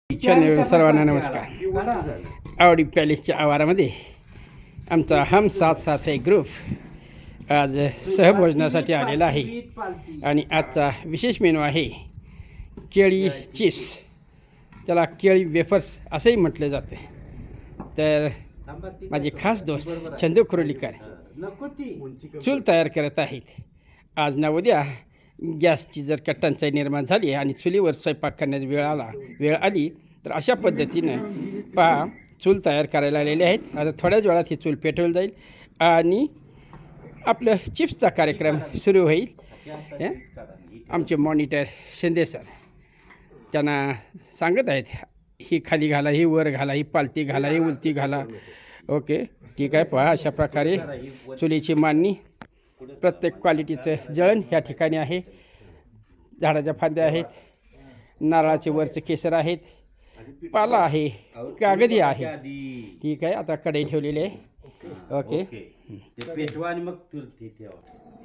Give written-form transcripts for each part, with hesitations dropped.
Channel सर्वांना नमस्कार. आवडी पॅलेसच्या आवारामध्ये आमचा हम साथ साथ है ग्रुप आज सहभोजनासाठी आलेला आहे आणि आजचा विशेष मेनू आहे केळी चिप्स. त्याला केळी वेफर्स असंही म्हटलं जाते. तर माझे खास दोस्त चंदू कुरुलीकर चूल तयार करत आहेत. आज ना उद्या गॅसची जर का टंचाई निर्माण झाली आणि चुलीवर स्वयंपाक करण्याची वेळ आली तर अशा पद्धतीनं चूल तयार करायला आलेले आहेत. आता थोड्याच वेळात ही चूल पेटवली जाईल आणि आपलं चिप्सचा कार्यक्रम सुरू होईल. आमचे मॉनिटर शिंदे सर त्यांना सांगत आहेत, ही खाली घाला, ही वर घाला, ही पालती घाला, ही उलती घाला. ओके ठीक आहे. पहा अशा प्रकारे चुलीची मांडणी, प्रत्येक क्वालिटीचं जळण ह्या ठिकाणी आहे. झाडाच्या फांद्या आहेत, नारळाचे वरचे केसर आहेत, पाला आहे, कागदी आहे. ठीक आहे. आता कढई ठेवलेली आहे. ओके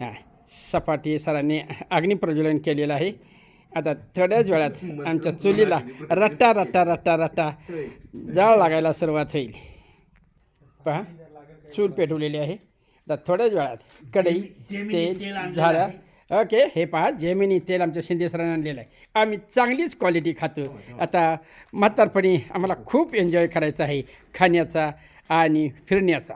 हां, सपाटी सरांनी अग्निप्रज्वलन केलेलं आहे. आता थोड्याच वेळात आमच्या चुलीला रट्टा रट्टा रट्टा रट्टा जाळ लागायला सुरुवात होईल. पहा चूल पेटवलेली आहे. आता थोड्याच वेळात कढई तेल झालं. ओके हे पहा जेमिनी तेल आमच्या शिंदे सरांनी आणलेलं आहे. आम्ही चांगलीच क्वालिटी खातो. आता म्हातारपणी आम्हाला खूप एन्जॉय करायचा आहे खाण्याचा आणि फिरण्याचा.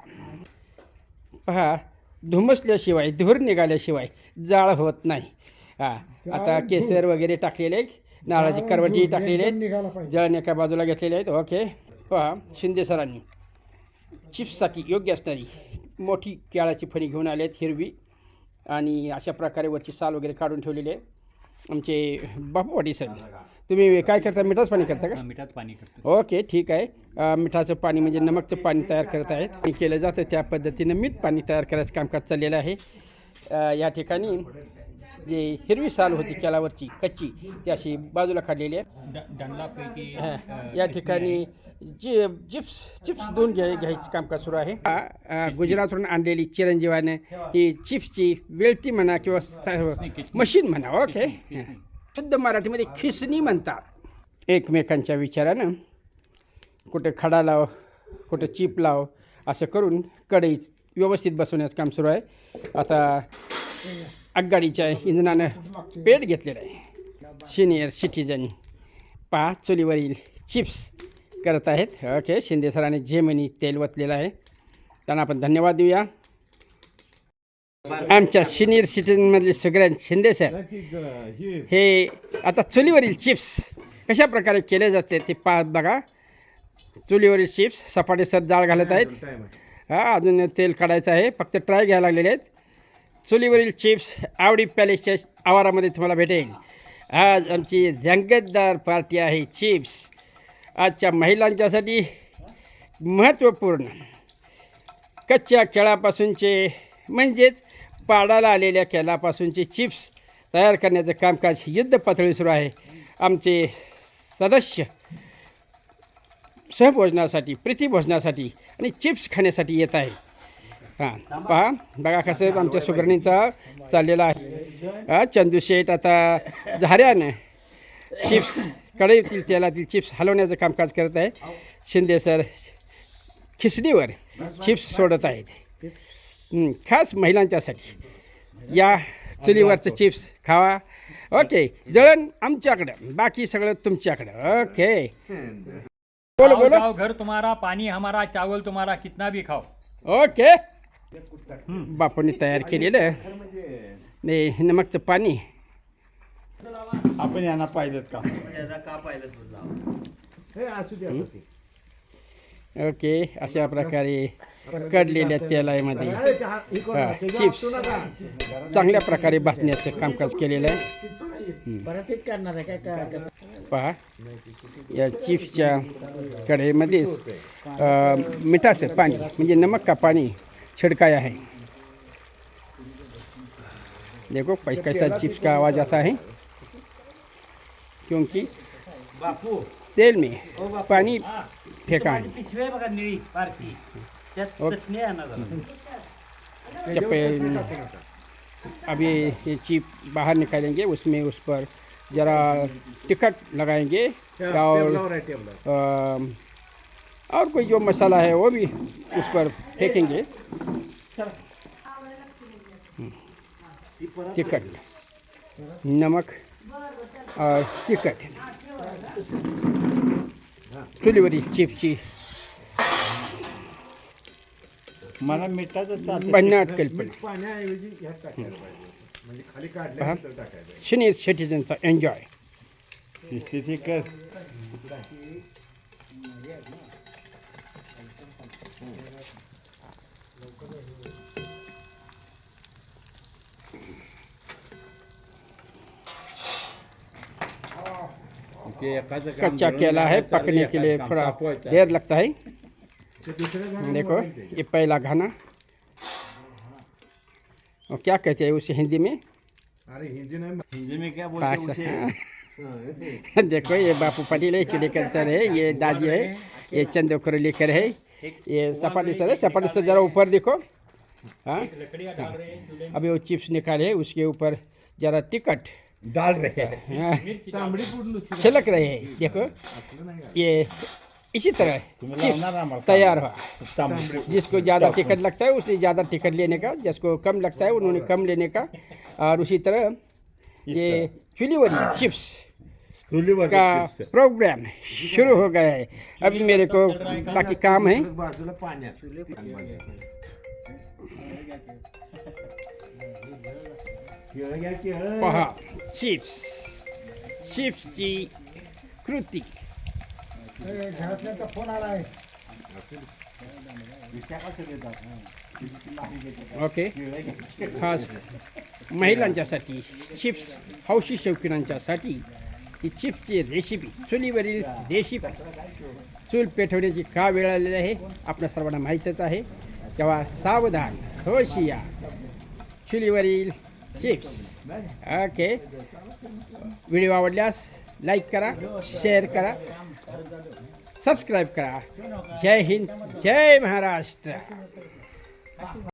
पहा धुमसल्याशिवाय धूर निघाल्याशिवाय जाळ होत नाही. हां, आता केसर वगैरे टाकलेले आहेत, नारळाची करवटी टाकलेली आहेत, जळण एका बाजूला घेतलेले आहेत. ओके पहा शिंदे सरांनी चिप्ससाठी योग्य असणारी मोठी केळाची फणी घेऊन आले आहेत, हिरवी, आणि अशा प्रकारे वरची साल वगैरे काढून ठेवलेले आहे. आमचे बापू वाटी साहेब, तुम्ही काय करता? मिठाचं पाणी करता का? मिठाचं पाणी करतो. ओके ठीक आहे. मिठाचं पाणी म्हणजे नमकचं पाणी तयार करत आहेत. आणि केलं जातं त्या पद्धतीनं मीठ पाणी तयार करायचं कामकाज चाललेलं आहे. या ठिकाणी जे हिरवी साल होती केळावरची कच्ची ती अशी बाजूला काढलेली आहे. दंडलापैकी या ठिकाणी चिप्स दोन घ्यायचं कामकाज सुरू आहे. गुजरातवरून आणलेली चिरंजीवाने ही चिप्सची वेळती म्हणा किंवा मशीन म्हणा. ओके शुद्ध मराठीमध्ये खिसणी म्हणतात. एकमेकांच्या विचारानं कुठे खडा लाव, कुठे चिप लाव, असं करून कढई व्यवस्थित बसवण्याचं काम सुरू आहे. आता आगगाडीच्या इंजनानं पेट घेतलेलं आहे. सिनियर सिटीजन पहा चुलीवरील चिप्स करत आहेत. ओके शिंदे सरांनी जेमिनी तेल वतलेलं आहे, त्यांना आपण धन्यवाद देऊया. आमच्या सिनियर सिटीजनमधले सगळ्यांचे शिंदे सर हे आता चुलीवरील चिप्स कशा प्रकारे केले जाते ते बघा. चुलीवरील चिप्स सपाटे सर जाळ घालत आहेत. हां, अजून तेल काढायचं आहे, फक्त ट्राय घ्यायला लागलेले आहेत. चुलीवरील चिप्स आवडी पॅलेसच्या आवारामध्ये तुम्हाला भेटेल. आज आमची रंगतदार पार्टी आहे. चिप्स आजच्या महिलांच्यासाठी महत्त्वपूर्ण कच्च्या केळापासूनचे म्हणजेच पाडाला आलेल्या केळापासूनचे चिप्स तयार करण्याचं कामकाज युद्ध पातळी सुरू आहे. आमचे सदस्य सहभोजनासाठी, प्रीतिभोजनासाठी आणि चिप्स खाण्यासाठी येत आहे. हां पहा बघा कसं आमच्या सुगरणीचा चाललेला आहे. चंदूशेठ आता झाऱ्यानं चिप्स कढईतील तेलातील चिप्स हलवण्याचं कामकाज करत आहे. शिंदे सर खिसणीवर चिप्स सोडत आहेत. खास महिलांच्यासाठी या चुलीवरचं चिप्स खावा. ओके जळण आमच्याकडं, बाकी सगळं तुमच्याकडं. ओके बोलो बोलो. घर तुम्हारा, पाणी हमारा, चावल तुम्हारा, कितना भी खाओ. ओके बापूंनी तयार केलेलं नमकचं पाणी आपण यांना पाहिलं का? ओके अशा प्रकारे कडलेल्या तेलामध्ये चिप्स चांगल्या प्रकारे भाजण्याचं कामकाज केलेलं आहे. पहा या चिप्सच्या कढईमध्येच मिठाचं पाणी म्हणजे नमक का पाणी छिड़काया है. देखो कैसा चिप्स का आवाज़ आता है क्योंकि तेल में पानी फेंका है. अभी ये चिप बाहर निकालेंगे, उसमें उस पर जरा टिकट लगाएंगे और कोई जो मसाला है वो भी उस पर फेंकेंगे। टिकट, नमक और टिकट, चुलीवरील चिप्सची मला मिठाचं चालतं. भन्नाट कल्पना. पाण्याऐवजी ह्यात टाकायला पाहिजे. म्हणजे खाली पहा, काढल्यानंतर टाकायचं. Senior सिटीजनचा enjoy. शिस्तीची कर. ते एकाचं काम कच्चा करून केला है, घ्यायचं, पकने के लिए एकाचं थोड़ा काम तापवायचं. देर लगता है. ते दुसऱ्या घरामध्ये देखो वळायचं. ये पहला खाना, और क्या कहते हैं उसे हिंदी में? अरे हिंदी नाही हिंदी में क्या पाक बोलते हाँ. उसे? देखो ये बापू पटेल है, चिड़ेकर सर है, ये दाजी है, ये चंदो लेकर है, ये सपाटी सर है. सपाटी से जरा ऊपर देखो. हाँ, लकड़ियाँ डाल रहे हैं चूल्हे में। अभी वो चिप्स निकाले, उसके ऊपर जरा टिकट डाल रहे हैं. हाँ, तांबडी पूड नुसती छिलक रहे हैं. देखो ये इसी तरह तुम्ही चिप्स लावणार आम्हाला तैयार हुआ. तांबडी. जिसको ज़्यादा टिकट लगता है उसने ज़्यादा टिकट लेने का, जिसको कम लगता है उन्होंने कम लेने का. और उसी तरह ये चुलीवरी चिप्स चुलीवर का चिप्स. प्रोग्राम शुरू हो गया है. अभी मेरे को बाकी काम है. बाजूला पाण्यात केळं घ्या, केळं. पहा चिप्सची कृती. घरातल्यांचा फोन आलाय. ओके, खास महिलांच्यासाठी चिप्स हौशी शौकीनांच्यासाठी ही चिप्सची रेसिपी, चुलीवरील रेसिपी. चूल पेटवण्याची का वेळ आलेली आहे आपल्या सर्वांना माहीतच आहे. तेव्हा सावधान, होशिया. चुलीवरील चिप्स. ओके, व्हिडिओ आवडल्यास लाईक करा, शेअर करा, सबस्क्राईब करा. जय हिंद, जय महाराष्ट्र.